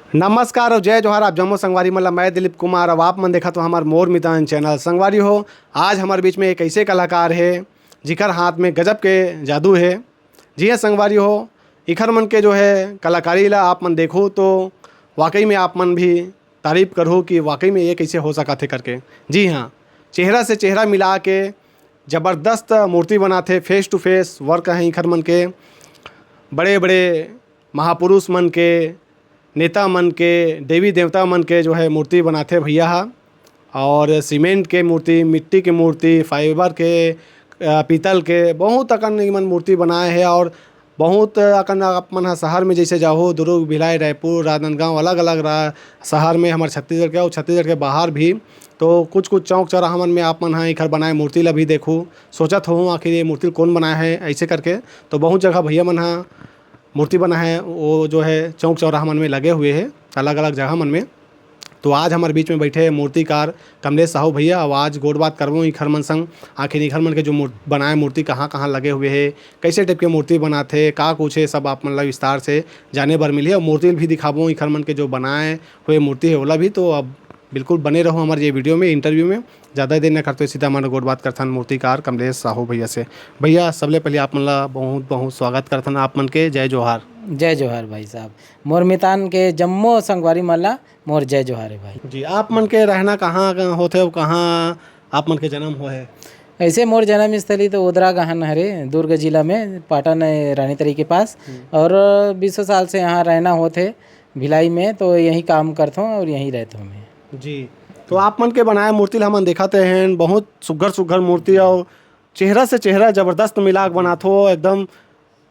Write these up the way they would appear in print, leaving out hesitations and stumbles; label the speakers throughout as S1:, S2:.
S1: नमस्कार और जय जोहार। आप जम्मू संगवारी मतलब मैं दिलीप कुमार। अब आप मन देखा तो हमार मोर मितान चैनल संगवारी हो। आज हमारे बीच में एक ऐसे कलाकार है जिकर हाथ में गजब के जादू है। जी हाँ संगवारी हो, इखर मन के जो है कलाकारी ला आप मन देखो तो वाकई में आप मन भी तारीफ करो कि वाकई में ये कैसे हो सका थे करके। जी हाँ, चेहरा से चेहरा मिला के ज़बरदस्त मूर्ति बनाते, फेस टू फेस वर्क हैं इखर मन के। बड़े बड़े महापुरुष मन के, नेता मन के, देवी देवता मन के जो है मूर्ति बनाते भैया हा। और सीमेंट के मूर्ति, मिट्टी के मूर्ति, फाइबर के, पीतल के बहुत अकन मन मूर्ति बनाए हैं। और बहुत अकन आप मन शहर में जैसे जाहो दुर्ग, भिलाई, रायपुर, राजनांदगांव अलग अलग शहर में हमारे छत्तीसगढ़ के और छत्तीसगढ़ के बाहर भी तो कुछ कुछ चौक चौराहा मन में आप मन हाँ इखर बनाए मूर्ति ला भी देखूँ। सोचत हूँ आखिर ये मूर्ति कौन बनाया है ऐसे करके। तो बहुत जगह भैया मन हाँ मूर्ति बना है वो जो है चौक चौराहा मन में लगे हुए हैं अलग अलग जगह मन में। तो आज हमारे बीच में बैठे मूर्तिकार कमलेश साहू भैया। आवाज़ गोड़ बात करबो इखर मन संग। आखिर इखर मन के जो बनाए मूर्ति कहाँ कहाँ लगे हुए हैं, कैसे टाइप के मूर्ति बनाते का कुछ है, सब आप मतलब विस्तार से जाने बर मिली। और मूर्ति भी दिखाबो इखर मन के जो बनाए हुए मूर्ति है ओला भी। तो अब बिल्कुल बने रहो हमारे ये वीडियो में, इंटरव्यू में। ज़्यादा देर न करते सीधा हमारा गोड़ बात करथन मूर्तिकार कमलेश साहू भैया से। भैया सबले पहले आप मन ला बहुत बहुत स्वागत करथन आप मन के। जय जोहार।
S2: जय जोहार भाई साहब। मोर मितान के जम्मो संगवारी मल्ला मोर जय जोहार है भाई
S1: जी। आप मन के रहना कहाँ होते हो, कहाँ आप मन के जन्म हो है?
S2: ऐसे मोर जन्म स्थली तो उदरा गहन हरे, दुर्ग जिला में पाटन रानीतरी के पास। और 20 साल से यहाँ रहना होते भिलाई में, तो यहीं काम करता हूँ और यहीं रहता हूँ मैं।
S1: जी। तो आप मन के बनाए मूर्ति हमन दिखाते हैं बहुत सुघर सुघर मूर्ति। और चेहरा से चेहरा ज़बरदस्त मिला के बनाते हो एकदम।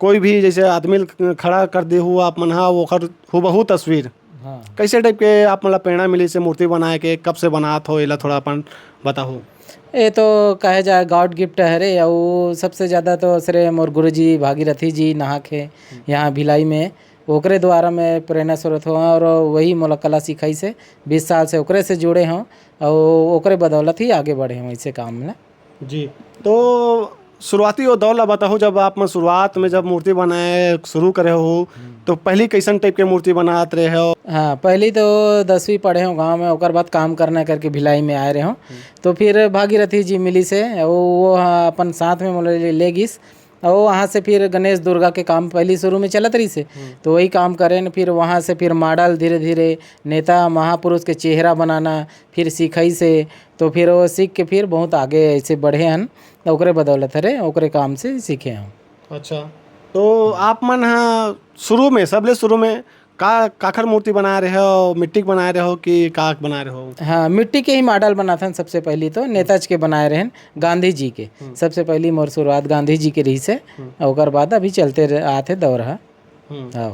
S1: कोई भी जैसे आदमी खड़ा कर दे हो आप मन हाँ वो हूबहू तस्वीर।
S2: हाँ,
S1: कैसे टाइप के आप मतलब प्रेरणा मिली से मूर्ति बनाए के, कब से बनात हो एला थोड़ा अपन बताओ।
S2: ये तो कहे जाए गॉड गिफ्ट हरे। और सबसे ज़्यादा तो श्रेय मोर गुरुजी भागीरथी जी नहाक है यहाँ भिलाई में, ओकरे द्वारा मैं प्रेरणा स्रोत हुआ। और वही मोला कला सिखाई से 20 साल से ओकरे से जुड़े हों और ओकरे बदौलत ही आगे बढ़े हों इसे काम में।
S1: जी। तो शुरुआती वो दौर ला बताओ, जब आप मन शुरुआत में जब मूर्ति बनाए शुरू करे हो तो पहली कैसन टाइप के मूर्ति बनात रहे हो?
S2: हाँ, पहली तो 10वीं पढ़े हूँ गांव में, ओकर बाद काम करना करके भिलाई में आए रहे हूँ। तो फिर भागीरथी जी मिली से वो अपन साथ में मोला ले गिस। और वहाँ से फिर गणेश दुर्गा के काम पहली शुरू में चलत रही से, तो वही काम करें। फिर वहाँ से फिर मॉडल धीरे धीरे नेता महापुरुष के चेहरा बनाना फिर सीखई से। तो फिर वो सीख के फिर बहुत आगे ऐसे बढ़े हन, ओकरे बदौलत हरे ओकरे काम से सीखे हम।
S1: अच्छा। तो आप मन हाँ शुरू में सबले शुरू में काखर मूर्ति बना रहे हो, मिट्टी के बना रहे हो कि काक बना रहे हो?
S2: हाँ, मिट्टी के ही मॉडल बनाथन। सबसे पहली तो नेताजी के बनाए रहन, गांधी जी के। सबसे पहली मोर शुरुआत गांधी जी के रही से, ओकर बाद अभी चलते आते दौर है। हाँ।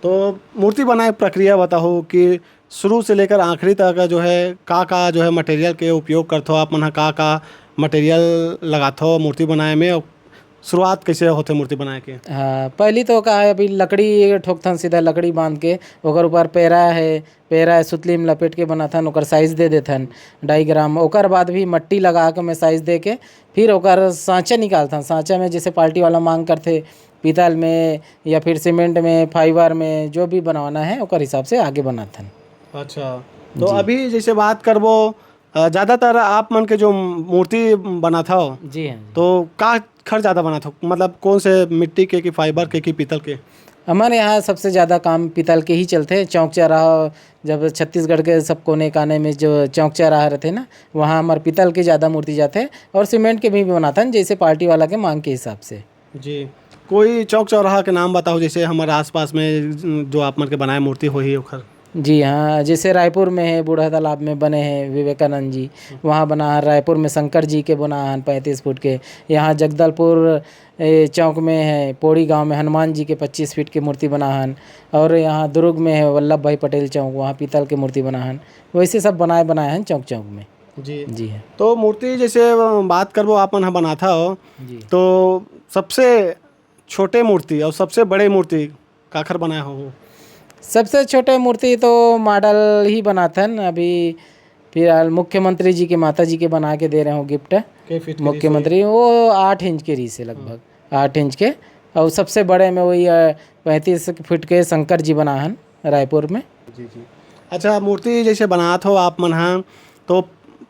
S1: तो मूर्ति बनाए प्रक्रिया बताओ कि शुरू से लेकर आखिरी तक का जो है का जो है मटेरियल के उपयोग करते हो आप मन, का मटेरियल लगाते हो मूर्ति बनाए में, और शुरुआत कैसे होते मूर्ति बनाए के?
S2: हाँ, पहली तो का है अभी लकड़ी ठोकथन, सीधा लकड़ी बांध के ओकर ऊपर पेरा सुतली में लपेट के बनाथन, ओकर साइज दे देथन 2.5 ग्राम। ओकर बाद भी मट्टी लगा के मैं साइज दे के फिर ओकर सांचा निकालथन। सांचा में जैसे पार्टी वाला मांग करते पीतल में या फिर सीमेंट में, फाइबर में, जो भी बनवाना है ओकर हिसाब से आगे बनाथन।
S1: अच्छा। तो अभी जैसे बात करबो ज़्यादातर आप मन के जो मूर्ति बना था
S2: जी हाँ।
S1: तो का खर ज़्यादा बना था, मतलब कौन से मिट्टी के कि फाइबर के कि पीतल के?
S2: हमारे यहाँ सबसे ज़्यादा काम पीतल के ही चलते हैं। चौक चौराहा जब छत्तीसगढ़ के सब कोने काने में जो चौक चौराहा रहते ना, वहाँ हमारे पीतल के ज़्यादा मूर्ति जाते हैं। और सीमेंट के भी बनाते हैं जैसे पार्टी वाला के मांग के हिसाब से।
S1: जी। कोई चौक चौराहा के नाम बताओ जैसे हमारे आसपास में जो आप मन के बनाए मूर्ति हो ही ओखर।
S2: जी हाँ, जैसे रायपुर में है बूढ़ा तालाब में बने हैं विवेकानंद जी, वहाँ बना है। रायपुर में शंकर जी के बना है 35 फुट के। यहाँ जगदलपुर चौक में है पौड़ी गांव में हनुमान जी के 25 फीट की मूर्ति बना है। और यहाँ दुर्ग में है वल्लभ भाई पटेल चौक, वहाँ पीतल की मूर्ति बना है। वैसे सब बनाए हैं चौक चौक में।
S1: जी।
S2: जी है।
S1: तो मूर्ति जैसे बात करबो आप मन बनाता हो
S2: जी।
S1: तो सबसे छोटे मूर्ति और सबसे बड़े मूर्ति काखर बनाए हो?
S2: सबसे छोटे मूर्ति तो मॉडल ही बनाथन। अभी फिलहाल मुख्यमंत्री जी के माता जी के बना के दे रहे हो गिफ्ट। मुख्यमंत्री वो 8 इंच के री से लगभग 8 इंच के। और सबसे बड़े में वही 35 फुट के शंकर जी बना हन रायपुर में।
S1: जी जी। अच्छा, मूर्ति जैसे बनात हो आप मन हा, तो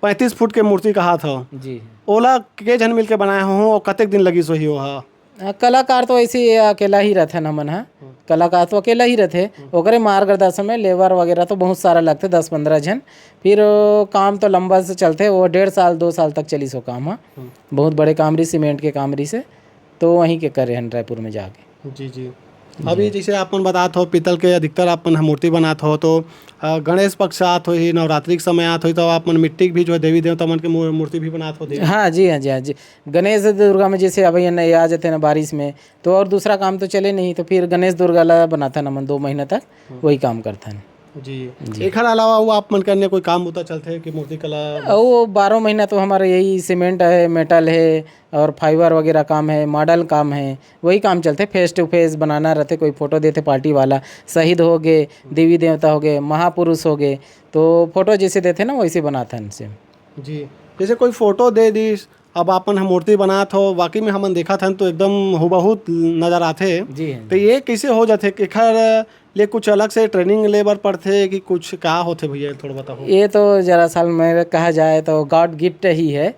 S1: 35 फुट के मूर्ति कहात हो,
S2: जी।
S1: ओला के झन मिल के बनाए हो और कतेक दिन लगी सोही ओहा?
S2: कलाकार तो ऐसे ही अकेला ही रहथे नमन हा, कलाकार तो अकेला ही रहथे, ओकरे मार्गदर्शन में लेबर वगैरह तो बहुत सारा लगते 10-15 जन। फिर काम तो लंबा से चलते, वो 1.5 साल 2 साल तक चली सो काम। हाँ, बहुत बड़े कामरी सीमेंट के कामरी से, तो वहीं के करे हैं रायपुर में जाके।
S1: जी जी। अभी जैसे आपन बतात हो पीतल के अधिकतर आपन मूर्ति बनात हो, तो गणेश पक्ष आत हो ही, नवरात्रि के समय आत हो तो आपन मिट्टी के भी जो है देवी देवता मन के मूर्ति भी बनात हो देवी?
S2: हाँ जी, हाँ जी, हाँ जी। गणेश दुर्गा में जैसे अभी न आ जाते ना बारिश में, तो और दूसरा काम तो चले नहीं, तो फिर गणेश दुर्गा ला बनाता नमन 2 महीना तक वही काम करता है।
S1: जी। एखर अलावा वो आप मन के अन्य कोई काम होता चलते है कि मूर्ति कला?
S2: और वो 12 महीना तो हमारा यही सीमेंट है, मेटल है और फाइबर वगैरह काम है, मॉडल काम है, वही काम चलते। फेस टू फेस बनाना रहते, कोई फोटो देते पार्टी वाला, शहीद हो गए, देवी देवता हो गए, महापुरुष हो गए, तो फोटो जैसे देते ना वैसे बनाता है इनसे।
S1: जी। जैसे कोई फोटो दे दी, अब आपन हम मूर्ति बनात हो, वाकई में हमन देखा था तो एकदम हुबहू नजर आते।
S2: जी हाँ।
S1: तो ये कैसे हो जाते? एखर ले कुछ अलग से ट्रेनिंग लेबर पड़थे कि कुछ का होते भैया, थोड़ा बताओ।
S2: ये तो जरा साल में कहा जाए तो गॉड गिफ्ट ही है।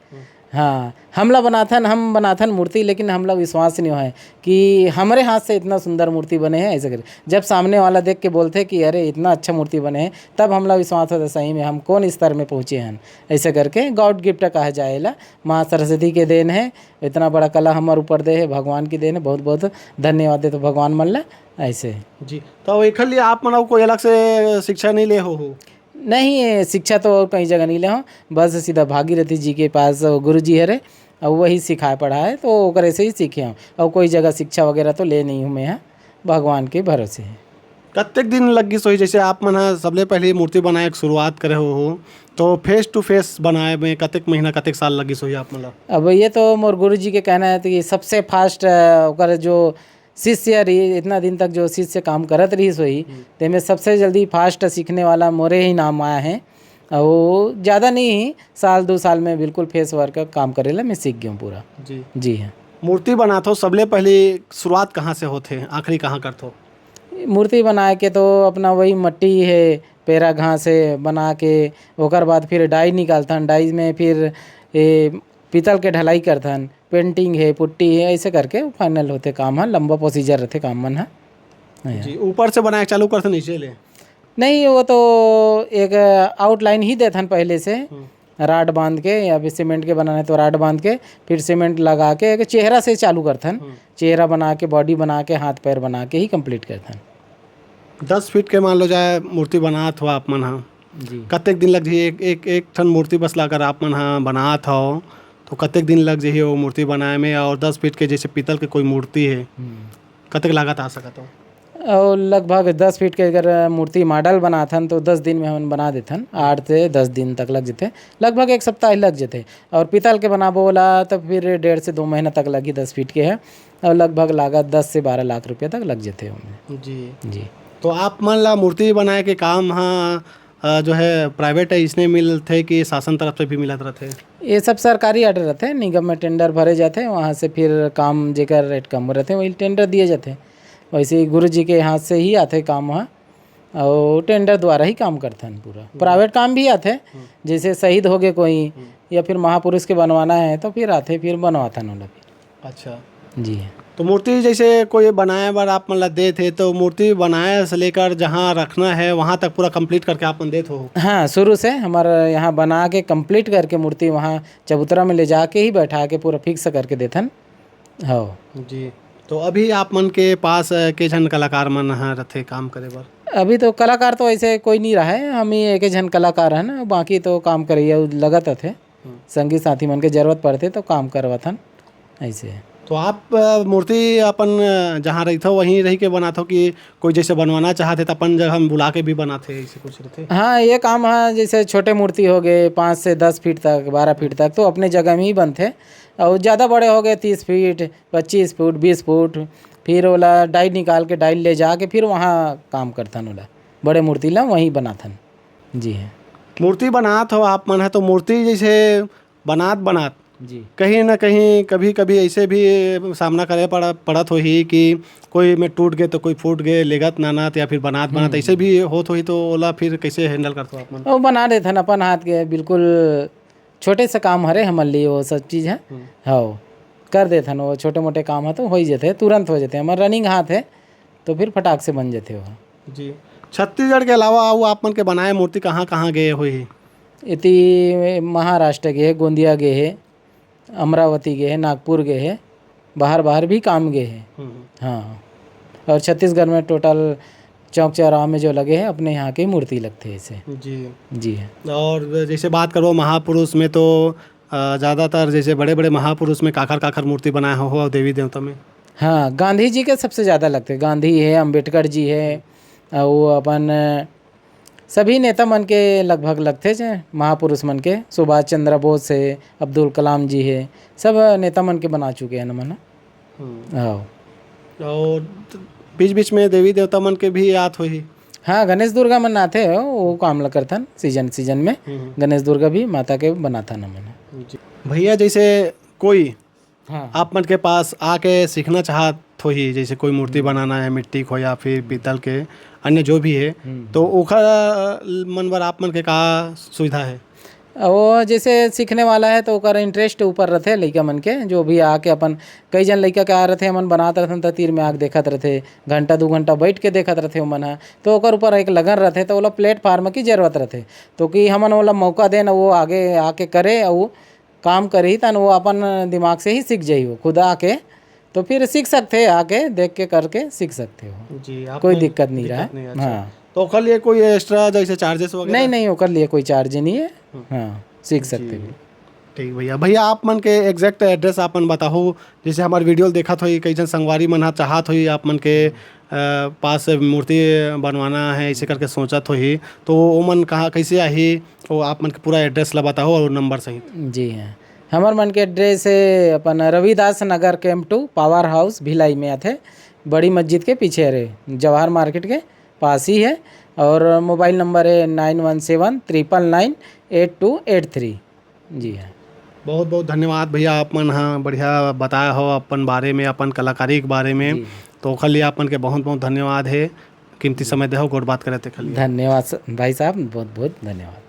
S2: हाँ, हमला बनाथन, हम बनाथन मूर्ति, लेकिन हमला विश्वास नहीं है कि हमारे हाथ से इतना सुंदर मूर्ति बने हैं ऐसे कर। जब सामने वाला देख के बोलते कि अरे इतना अच्छा मूर्ति बने हैं, तब हमला विश्वास होता सही में हम कौन स्तर में पहुँचे हैं। ऐसे करके गॉड गिफ्ट कहा जाएला, माँ सरस्वती के देन है, इतना बड़ा कला हमारे ऊपर दे है, भगवान की देन है, बहुत बहुत धन्यवाद दे तो भगवान मन ला ऐसे।
S1: जी। तो एखर लिए आप मन कोई अलग से शिक्षा नहीं ले हो?
S2: नहीं, ये शिक्षा तो और कहीं जगह नहीं ले हूँ, बस सीधा भागीरथी जी के पास गुरु जी है रे, और वही सिखाए पढ़ाए, तो ओकरे से ही सीखे हूँ। और कोई जगह शिक्षा वगैरह तो ले नहीं हूँ मैं, यहाँ भगवान के भरोसे है।
S1: कतेक दिन लगी सोई? जैसे आप मन हा सबले पहले मूर्ति बनाए के शुरुआत करे हो, तो फेस टू फेस बनाए में कतेक महीना कतेक साल लगी सोई आप मन ला?
S2: अब ये तो मोर गुरु जी के कहना है तो ये सबसे फास्ट ओकर जो शिष्य रही, इतना दिन तक जो शिष्य काम करत रही सोई, ते में सबसे जल्दी फास्ट सीखने वाला मोरे ही नाम आया है। और ज़्यादा नहीं, साल 2 साल में बिल्कुल फेस वर्क का काम करेला मैं सीख गया हूँ पूरा।
S1: जी।
S2: जी हाँ।
S1: मूर्ति बनात हो सबले पहले शुरुआत कहाँ से होते, आखिरी कहाँ करते हो?
S2: मूर्ति बना के तो अपना वही मट्टी है, पेरा घास है बना के, ओकर बाद फिर डाई निकालथन, डाई में फिर ये पीतल के ढलाई करथन, पेंटिंग है, पुट्टी है, ऐसे करके फाइनल होते काम है। लंबा प्रोसीजर रहते काम मन है।
S1: जी। ऊपर से बनाए चालू करते नीचे ले?
S2: नहीं, वो तो एक आउटलाइन ही देथन पहले से, राड बांध के, या फिर सीमेंट के बनाना है तो राड बांध के, फिर सीमेंट लगा के एक चेहरा से चालू करथन, चेहरा बना के, बॉडी बना के, हाथ पैर बना के ही कंप्लीट करथन।
S1: 10 फीट के मान लो जाए मूर्ति बनात हो आप मन हा,
S2: जी।
S1: कतेक दिन लग जाइए एक ठन मूर्ति बस लाकर आप मन हा बनात हो, तो कतेक दिन लग जाइए वो मूर्ति बनाए में? और 10 फीट के जैसे पीतल के कोई मूर्ति है, कतेक लागत आ सकत हो?
S2: और लगभग 10 फीट के अगर मूर्ति मॉडल बनाथन तो 10 दिन में हम बना देथन, 8 से 10 दिन तक लग जाते, लगभग 1 सप्ताह लग जाते। और पीतल के बनाबो बोला तो फिर 1.5 से 2 महीना तक लगी, 10 फीट के है, और लगभग लागत 10 से 12 लाख रुपये तक लग जाते हैं।
S1: जी
S2: जी।
S1: तो आप मन ला मूर्ति बनाए के काम हाँ जो है प्राइवेट है इसने मिलते कि शासन तरफ से भी मिलत रहते?
S2: ये सब सरकारी ऑर्डर रहते, निगम में टेंडर भरे जाते, वहाँ से फिर काम जेकर रेट कम रहते वही टेंडर दिए जाते। वैसे ही गुरु जी के हाथ से ही आते काम वहाँ, और टेंडर द्वारा ही काम करते हैं पूरा। प्राइवेट काम भी आते, जैसे शहीद हो गए कोई या फिर महापुरुष के बनवाना है तो फिर आते, फिर बनवाता न फिर।
S1: अच्छा
S2: जी।
S1: तो मूर्ति जैसे कोई बनाए बार आप मतलब दे थे, तो मूर्ति बनाए से लेकर जहाँ रखना है वहाँ तक पूरा कंप्लीट करके आप देते हो?
S2: हाँ, शुरू से हमारा यहाँ बना के कंप्लीट करके मूर्ति वहाँ चबूतरा में ले जाके ही बैठा के पूरा फिक्स करके देथन। हो
S1: जी। तो अभी आप मन के पास के जन कलाकार मन यहाँ रहते काम करे बर?
S2: अभी तो कलाकार तो ऐसे कोई नहीं रहा है, हम ही एक जन कलाकार है ना, बाकी तो काम करिए लगत थे, संगी साथी मन के जरूरत पड़ते तो काम करवाथन ऐसे।
S1: तो आप मूर्ति अपन जहाँ रही थो वहीं रह के बनाते हो कि कोई जैसे बनवाना चाहते तो अपन जगह हम बुला के भी बनाते ऐसे कुछ रहते?
S2: हाँ, ये काम है, जैसे छोटे मूर्ति हो गए 5 से 10 फीट तक, 12 फीट तक तो अपने जगह में ही बनते, और ज़्यादा बड़े हो गए 30 फीट, 25 फुट, 20 फुट, फिर ओला डाई निकाल के डाई ले जाके फिर वहाँ काम करथन, ओला बड़े मूर्ति ला वहीं बनाथन। जी है।
S1: मूर्ति बनात हो आप मन है, तो मूर्ति जैसे बनात
S2: जी
S1: कहीं ना कहीं कभी कभी ऐसे भी सामना करे पड़त होही कि कोई में टूट गए तो कोई फूट गए लेगत नानात या फिर बनात बनात ऐसे भी होत होही, तो ओला फिर कैसे हैंडल करते हो आप मन?
S2: वो बना देथन अपन हाथ के, बिल्कुल छोटे से काम हरे हमन लिए वो सब चीज़ है। हाँ, कर देथन वो छोटे मोटे काम है तो हो ही जाते, तुरंत हो जाते। हमारा रनिंग हाथ है तो फिर फटाक से बन जाते हो।
S1: जी, छत्तीसगढ़ के अलावा वो आप मन के बनाए मूर्ति कहाँ कहाँ गए हुई?
S2: इति महाराष्ट्र गए है, गोंदिया गए है, अमरावती गए है, नागपुर गए है, बाहर बाहर भी काम गए हैं। हाँ, और छत्तीसगढ़ में टोटल चौक चौराहा में जो लगे हैं अपने यहाँ की मूर्ति लगते हैं ऐसे।
S1: जी
S2: जी है।
S1: और जैसे बात करो महापुरुष में तो ज़्यादातर जैसे बड़े बड़े महापुरुष में काखर काखर मूर्ति बनाए हो और देवी देवता में?
S2: हाँ, गांधी जी के सबसे ज़्यादा लगते हैं। गांधी है, अंबेडकर जी है, और वो अपन सभी नेता मन के लगभग लगते हैं, महापुरुष मन के। सुभाष चंद्र बोस है, अब्दुल कलाम जी है, सब नेता मन के बना चुके हैं न मन। हाँ,
S1: और बीच बीच में देवी देवता मन के भी याद हुई।
S2: हाँ, गणेश दुर्गा मन आते हो वो काम करथन सीजन सीजन में। गणेश दुर्गा भी माता के बनाता न मन।
S1: भैया जैसे कोई
S2: हाँ,
S1: आप मन के पास आके सीखना चाहत होही, जैसे कोई मूर्ति बनाना है मिट्टी को या फिर पीतल के अन्य जो भी है, तो ओखर मन बर आप मन के का सुविधा है?
S2: वो जैसे सीखने वाला है तो ओकर इंटरेस्ट ऊपर रहते लइका मन के, जो भी आके अपन कई जन लइका के आ रहते हमन बनात रहथन त तीर में आके देखत रहते, घंटा 2 घंटा बैठ के देखत रहते ओमन ह, तो ओकर ऊपर एक लगन रहते, तो ओला प्लेटफार्म की जरूरत रहते, तो कि हमन ओला मौका देन वो आगे आके करे और काम करही तन वो अपन दिमाग से ही सीख जाई, वो खुद आके तो फिर सीख सकते आके देख के करके सीख सकते हो।
S1: जी, आप
S2: कोई
S1: में
S2: दिक्कत नहीं रहा
S1: नहीं,
S2: है।
S1: अच्छा।
S2: हाँ,
S1: तो ओखर लिए कोई एक्स्ट्रा जैसे चार्जेस वगैरह?
S2: नहीं नहीं, ओकर लिए कोई चार्ज नहीं है। हाँ, सीख सकते हो।
S1: ठीक भैया। भैया आप मन के एग्जैक्ट एड्रेस आप मन बताओ, जैसे हमारे वीडियो देखत होई कई जन संगवारी मन हा चाहत होई आप मन के पास मूर्ति बनवाना है ऐसे करके सोचत होई, तो वो मन कहाँ कैसे आही, वो आप मन के पूरा एड्रेस ला बताओ और नंबर सहित।
S2: जी हाँ, हमार मन के एड्रेस है अपन Ravidas Nagar camp 2 power house Bhilai में आते, बड़ी मस्जिद के पीछे रहे, जवाहर मार्केट के पास ही है। और मोबाइल नंबर है 9179998283। जी हाँ,
S1: बहुत बहुत धन्यवाद भैया, आप मन हाँ बढ़िया बताया हो अपन बारे में, अपन कलाकारी के बारे में, तो ओखर लिए आप मन के बहुत बहुत धन्यवाद है। कीमती समय दे हो गोड़ बात करे थे।
S2: धन्यवाद भाई साहब, बहुत बहुत धन्यवाद।